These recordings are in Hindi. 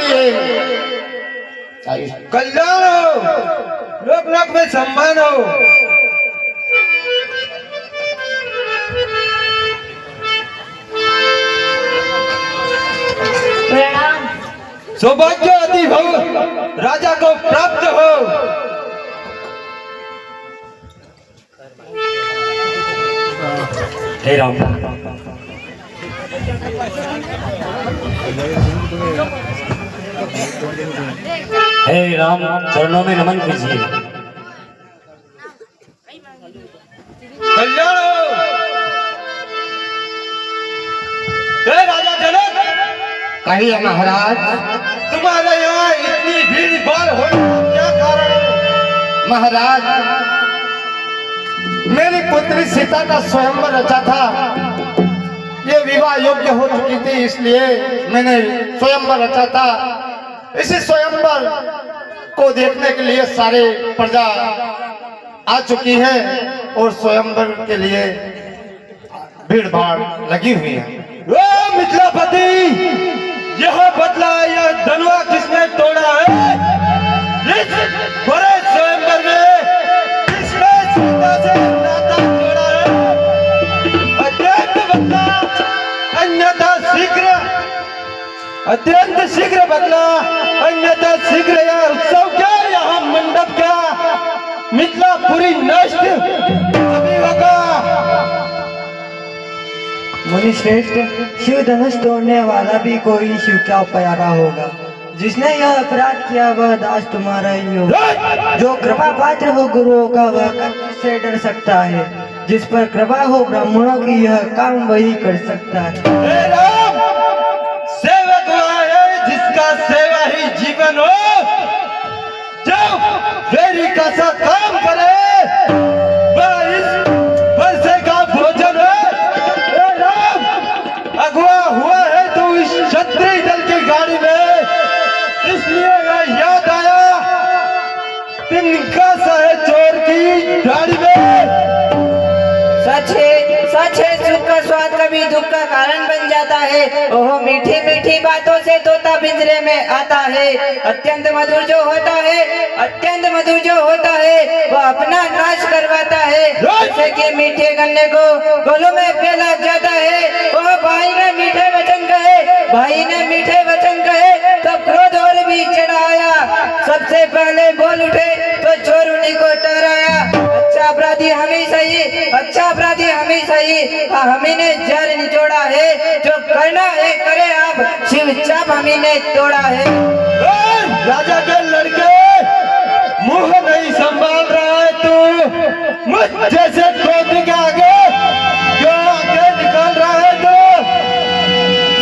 चाहिए। कल्याण हो, लोक लोक में सम्मान हो। प्रणाम। सौभाग्य अति हो, राजा को प्राप्त हो। हे राम, हे राम, चरणों में नमन कीजिए। कल्याण हो। हे राजा जनक, कहिए महाराज। तुम्हारे यहाँ इतनी भीड़ भाड़ हो, क्या कारण है? महाराज, मेरी पुत्री सीता का स्वयंवर रचा था। ये विवाह योग्य हो चुकी थी, इसलिए मैंने स्वयंवर रचा था। इसी स्वयंवर को देखने के लिए सारे प्रजा आ चुकी है और स्वयंवर के लिए भीड़ भाड़ लगी हुई है। ओ मिथिलापति, यह बदला, यह धनवा किसने तोड़ा है? इस बड़े स्वयंवर में किसने सीता से नाता तोड़ा है? अत्यंत बदला, अन्यथा शीघ्र, अत्यंत शीघ्र बदला, अन्यथा शीघ्र यह उत्सव क्या, यहाँ मंडप क्या, मिथिलापुरी नष्ट अभी होगा। मुनि श्रेष्ठ, शिव धनुष तोड़ने वाला भी कोई शिव का प्यारा होगा। जिसने यह अपराध किया वह दास तुम्हारा ही होगा। जो कृपा पात्र हो गुरुओं का वह से डर सकता है। जिस पर कृपा हो ब्राह्मणों की यह काम वही कर सकता है। हे राम, सेवक वह है जिसका सेवा ही जीवन हो। जो फेरी का सा काम करे वह इस वर्षे का भोजन है। हे राम, अगवा हुआ है तो इस क्षत्रिय दल की गाड़ी में, इसलिए यह याद आया तिनका सा है चोर की गाड़ी में। सच है, सुख का स्वाद कभी दुख का कारण बन जाता है। ओह मीठी मीठी बातों से तोता पिंजरे में आता है। अत्यंत मधुर जो होता है, अत्यंत मधुर जो होता है, वह अपना नाश करवाता है। जैसे कि मीठे गन्ने को गोलों में फैला जाता है। ओह भाई ने मीठे वचन कहे, भाई ने मीठे वचन कहे तो क्रोध और भी चढ़ाया। सबसे पहले बोल उठे तो चोर उन्हीं को टहराया। अच्छा अपराधी हम ही सही, अच्छा अपराधी हम ही सही। हमी ने जर निचोड़ा है, जो करना है करे आप, शिव चाप हमी ने तोड़ा है। राजा के लड़के, मुंह नहीं संभाल रहा है तू। मुझ जैसे क्रोधी के आगे क्यों आगे निकाल रहा है तू?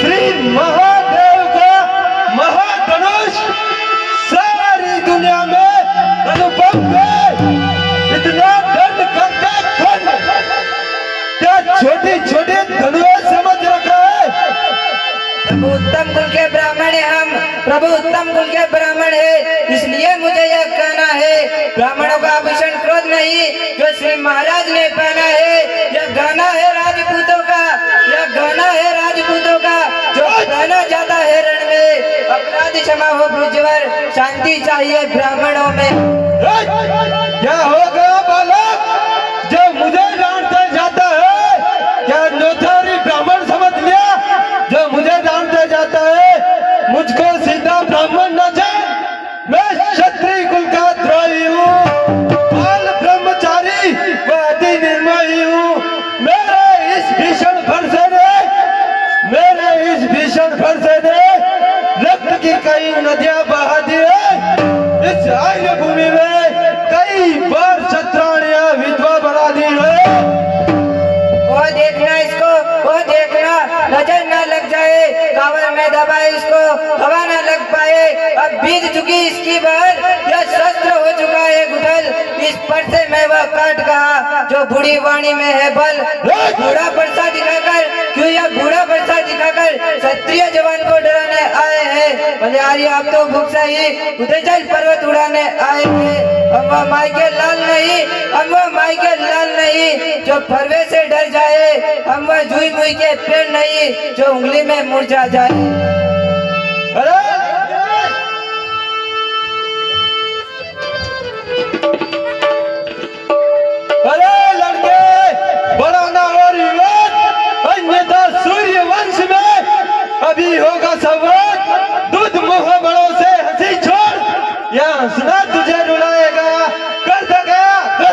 श्री महादेव का महाधनुष सारी दुनिया में अनुपम है। इतना दंड करके खंड क्या छोटी छोटी धनुष समझ रखा है? प्रभु उत्तम कुल के ब्राह्मण है हम, प्रभु उत्तम कुल के ब्राह्मण है, इसलिए मुझे यह कहना है। ब्राह्मणों का आभूषण क्रोध नहीं, जो श्री महाराज ने पहना है। यह गाना है राजपूतों का, यह गाना है राजपूतों का, जो पहना जाता है रण में। अपराध क्षमा हो भुजवर, शांति चाहिए ब्राह्मणों में। क्या हो गया बालक, जो मुझे डांटते जाता है? क्या नौथारी ब्राह्मण समझ लिया? जो मुझे डांटते जाता है, मुझको सीधा ब्राह्मण न जान। मैं क्षत्रिय कुल का द्रोही हूँ, बाल ब्रह्मचारी व अति निर्मोही हूँ। मेरे इस भीषण फरसे ने, मेरे इस भीषण फरसे ने रक्त की कई नदियां बहा दी है। इस आर्य भूमि में कई बार क्षत्राणियां विधवा बना दी है। वो देखना इसको, वो देखना, नजर न लग जाए, कावड़ में दबाए इसको, हवा न लग पाए। अब बीत चुकी इसकी बहर, यह शस्त्र हो चुका है गुठल। इस पर से मैं वह काट कहा जो बूढ़ी वाणी में है बल। बूढ़ा परसा दिखाकर, क्यों यह बूढ़ा परसा दिखाकर क्षत्रिय जवान को डराने आए हैं? बोले आर्य आप तो भूख से ही उदयचल पर्वत उड़ाने आए हैं। हम वह माई के लाल नहीं, हम वह माई के लाल नहीं, जो फरवे से डर जाए। हम वह जुई मुई के पेड़ नहीं, जो उंगली में मुरझा जाए। अरे का संवाद दूध मुंह बड़ों से हंसी छोड़, यह हंसना तुझे रुलाएगा। कर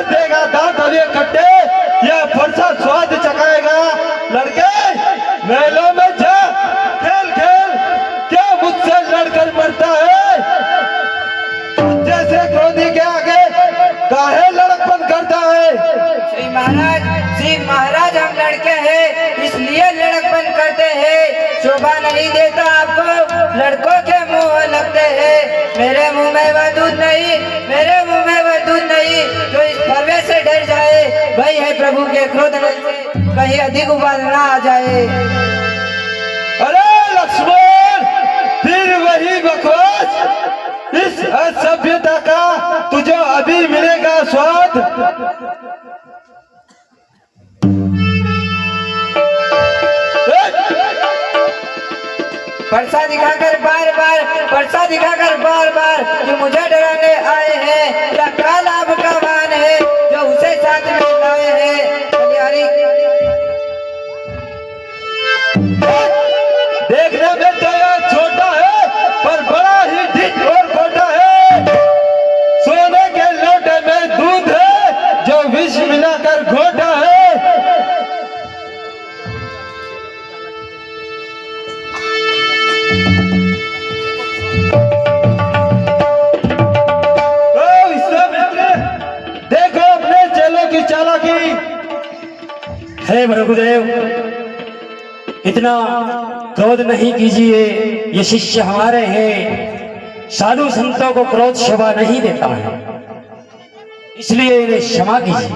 देगा दांत अभी कट्टे, यह फरसा स्वाद चखाएगा। लड़के मेलों में जा, खेल खेल, क्या मुझसे लड़कर मरता है? जैसे क्रोधी के आगे काहे लड़कपन करता है? श्री महाराज हम लड़के हैं, इसलिए लड़कपन करते हैं। शोभा नहीं देता आपको, लड़कों के मुंह लगते हैं। मेरे मुंह में वह दूध नहीं, मेरे मुंह में वह दूध नहीं जो इस फरवे से डर जाए। वही है प्रभु के क्रोध से कहीं अधिक उबाल ना आ जाए। अरे लक्ष्मण, फिर वही बकवास, इस असभ्यता का तुझे अभी मिलेगा स्वाद। परसा दिखाकर बार बार जो मुझे डराने आए हैं, या काल आपका वाहन है जो उसे साथ में लाए हैं। बलिहारी देखने में तो यह छोटा है, पर बड़ा ही ढीठ और खोटा है। सोने के लोटे में दूध है जो विष मिलाकर घोटा है। देखो अपने चेलों की चालाकी। हे भृगुदेव, इतना क्रोध नहीं कीजिए, ये शिष्य हमारे हैं। साधु संतों को क्रोध शोभा नहीं देता है, इसलिए इन्हें क्षमा कीजिए।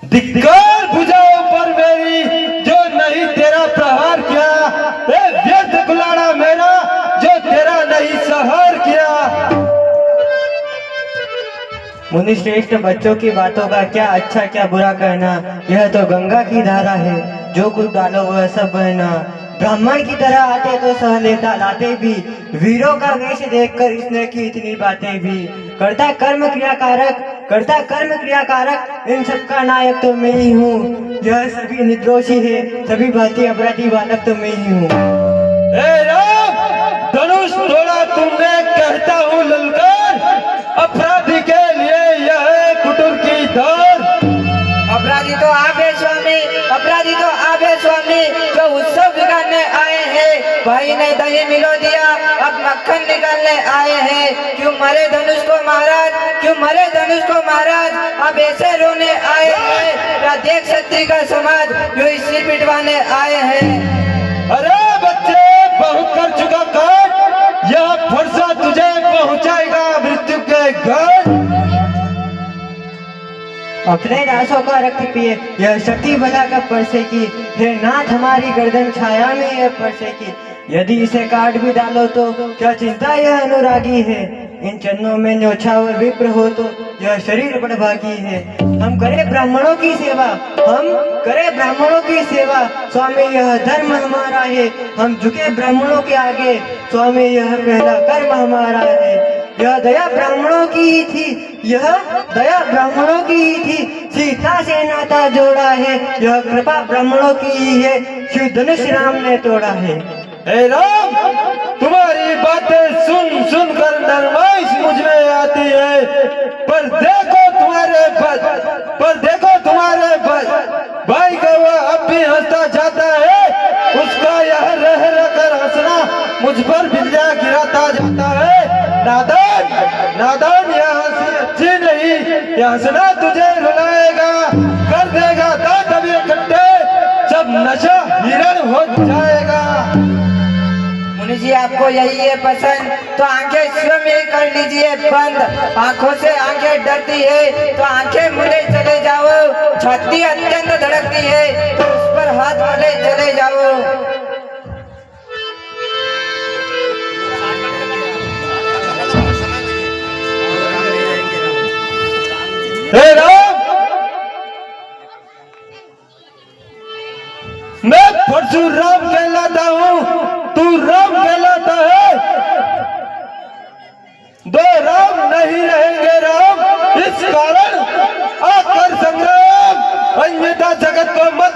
धिक्कार भुजाओं पर मेरी जो नहीं तेरा प्रहार किया, व्यर्थ गुलाड़ा मेरा जो तेरा नहीं सहार किया। मुनि श्रेष्ठ, बच्चों की बातों का क्या अच्छा क्या बुरा कहना। यह तो गंगा की धारा है, जो कुछ डालो वह सब बहना। ब्राह्मण की तरह आते तो सह लेता लाते भी, वीरों का वेश देखकर इसने की इतनी बातें भी। करता कर्म क्रिया कारक, इन सब का नायक तो मैं ही हूँ। यह सभी निर्दोषी है, सभी भांति अपराधी बालक तो मैं ही हूँ। राम, धनुष तोड़ा तुमने कहता हूँ ललकार, अपराधी के लिए यह है कुटुर की धार। अपराधी तो आप है स्वामी, अपराधी तो आप है स्वामी, जो उत्सव बिगाड़ने आए हैं। भाई ने दही मिलो दिया, अब मक्खन निकालने आए हैं। क्यों मरे धनुष को महाराज, क्यों मरे धनुष को महाराज, अब ऐसे रोने आए हैं। या देख क्षत्रिय का समाज जो इस सिर पिटवाने आए हैं। अरे बच्चे, बहुत कर चुका काट, यह फरसा तुझे पहुंचाएगा मृत्यु के घाट। अपने दासों का रक्त पिए, यह शक्ति बला का परसे की। हे नाथ, हमारी गर्दन छाया में यह परसे की। यदि इसे काट भी डालो तो क्या चिंता, यह अनुरागी है। इन चरणों में न्योछावर विप्र हो तो यह शरीर बड़भागी है। हम करें ब्राह्मणों की सेवा, हम करें ब्राह्मणों की सेवा, स्वामी यह धर्म हमारा है। हम झुके ब्राह्मणों के आगे, स्वामी यह पहला कर्म हमारा है। यह दया ब्राह्मणों की ही थी, यह दया ब्राह्मणों की ही थी। सीता से नाता जोड़ा है, यह कृपा ब्राह्मणों की ही है। शिव धनुष राम ने तोड़ा है। हे राम, तुम्हारी बातें सुन सुन कर नरमाइश मुझ में आती है। पर देखो तुम्हारे भाई का वह अब भी हंसता जाता है। उसका यह रह कर हंसना मुझ पर बिल्लियां गिराता जाता है। नादान, यह हंसी अच्छी नहीं, यह हंसना तुझे रुलाएगा। कर देगा दांत अभी इकट्ठे, सब नशा हिरण हो जाएगा। मुनि जी, आपको यही है पसंद तो आंखें स्वयं ही कर लीजिए बंद। आंखों से आंखें डरती है तो आंखें मुझे चले जाओ। छाती अत्यंत धड़कती है तो उस पर हाथ वाले चले जाओ। हे राम, मैं परशुराम कहलाता हूँ, तू राम कहलाता है। दो राम नहीं रहेंगे राम, इस कारण आकर संग्राम। अन्यथा जगत को मत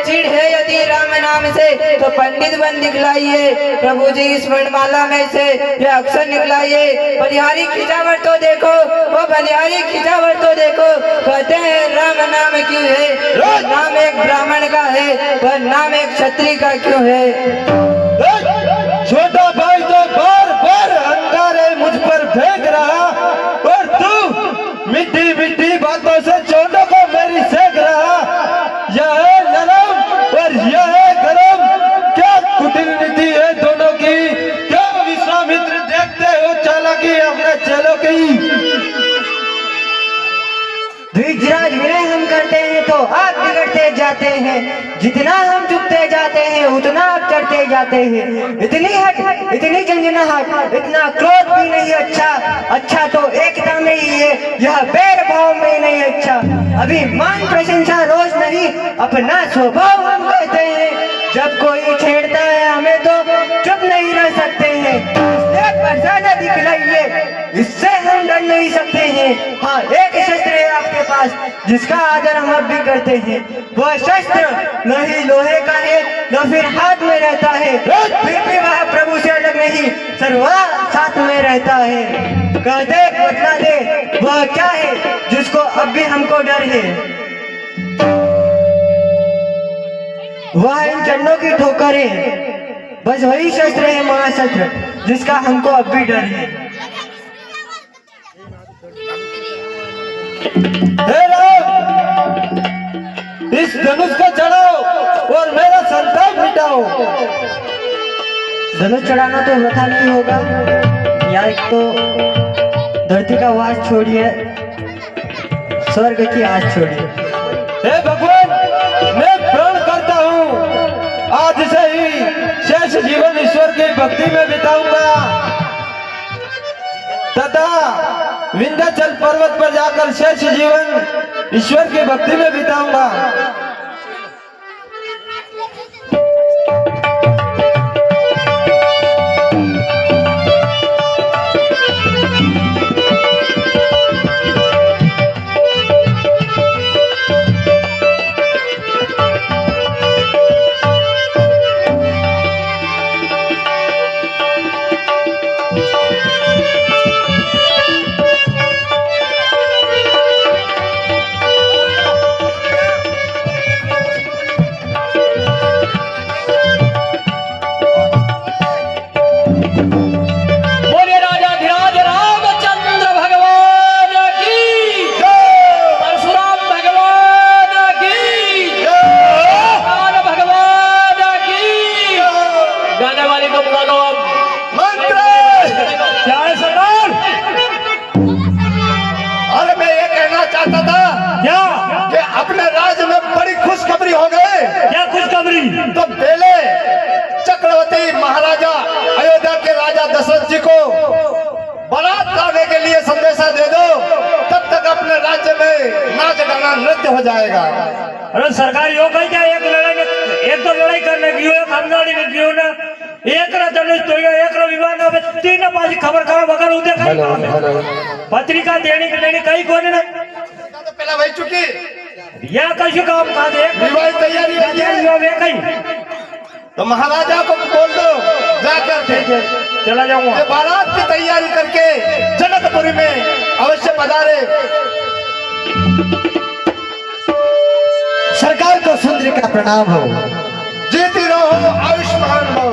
चिढ़ है यदि राम नाम से तो पंडित बन दिखलाइए। प्रभु जी इस वर्णमाला में से यह अक्षर निकलाइए। बलिहारी खिंचावट तो देखो, वो बलिहारी खिंचावट तो देखो। कहते हैं राम नाम क्यों है, वह नाम एक ब्राह्मण का है, वह नाम एक क्षत्रिय का क्यों है। छोटा भाई तो बार बार अंगारे मुझ पर फेंक रहा और तू मीठी मीठी बातों से चोटों को मेरी सेक रहा। यह है नरम और यह है गरम, क्या कुटिल नीति है दोनों की। क्या विश्वामित्र देखते हो चालाकी अपने चेलों की। द्विजराज विनय हम करते हैं तो आप बिगड़ते जाते हैं, जितना हम झुकते जाते हैं उतना आप चढ़ते जाते हैं। इतनी हट, इतनी झंझनाहट, इतना क्रोध भी नहीं अच्छा। अच्छा तो एकता में ही है, यह बैर भाव में नहीं अच्छा। अभिमान प्रशंसा रोज नहीं, अपना स्वभाव हम कहते हैं। जब कोई छेड़ता है हमें तो चुप नहीं रह सकते हैं। इसलिए बरसाना दिखलाइए, इससे हम डर नहीं सकते हैं। हाँ, एक शस्त्र है आपके पास जिसका आदर हम अब भी करते हैं। वह शस्त्र न ही लोहे का है न फिर हाथ में रहता है, फिर भी वह प्रभु से अलग नहीं, सर्वदा साथ में रहता है। कह दे, बतला दे, वह क्या है जिसको अब भी हमको डर है। वह इन चरणों की ठोकरें, बस वही शस्त्र है महाशस्त्र जिसका हमको अब भी डर है। हे राम, इस धनुष को चढ़ाओ और मेरा संताप मिटाओ। धनुष चढ़ाना तो वृथा नहीं होगा। यार एक तो धरती का वास छोड़िए, स्वर्ग की आस छोड़िए। हे भगवान, मैं प्रण करता हूँ आज से ही शेष जीवन ईश्वर की भक्ति में बिताऊंगा तथा विंध्याचल पर्वत पर जाकर शेष जीवन ईश्वर की भक्ति में बिताऊंगा। तो पहले चक्रवर्ती महाराजा अयोध्या के राजा दशरथ जी को बारात लाने के लिए संदेशा दे दो, तब तक अपने राज्य में नाच गाना नृत्य हो जाएगा। अरे सरकार यो कही क्या, एक लड़ाई में एक तो लड़ाई करने की हो, एक हमदारी में की हो ना, एक रा धनुष तो एक रा विवाह ना, तीन पांच खबर करो बगल उदे कहीं काम है, पत्रिका देने के लेने कहीं कोने ना, तो पहला वही चुकी यह कैसे काम था देख विवाह तैयारी कहीं तो महाराजा को बोल दो जाकर के चला जाऊंगा बारात की तैयारी करके जनकपुरी में अवश्य पधारे। सरकार को सुंदरी का प्रणाम हो। जीती रहो, आयुष्मान हो।